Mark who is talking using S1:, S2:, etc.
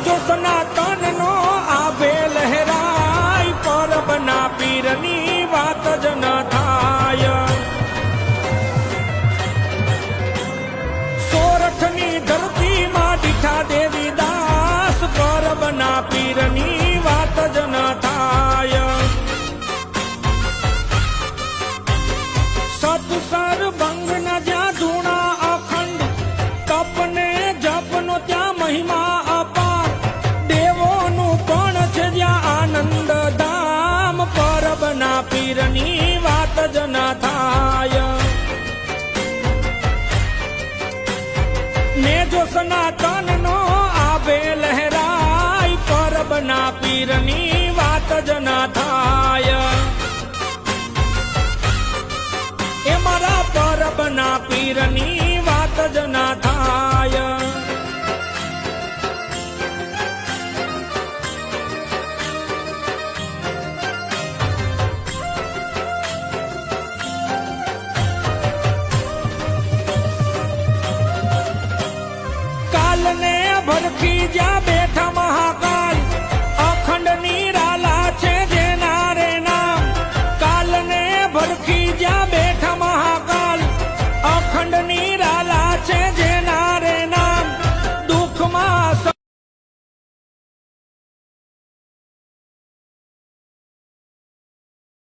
S1: જો સનાતન નો આભે લહેરાય પરબના પીરની વાત જ ન થાય સોરઠની ધરતીમાં દીઠા દેવી દાસ પરબના પીરની વાત જ ન થાય સતસર બંગ ન જ્યાં ધૂણા અખંડ તપને જપનો ત્યાં મહિમા અપાર દેવોનું પણ છે જ્યાં આનંદ ધામ પરબના પીરની વાત જ ન થાય ને જો સનાતન નો આભે લહેરાય પરબના પીરની વાત જ ન થાય એ મારા પરબના પીરની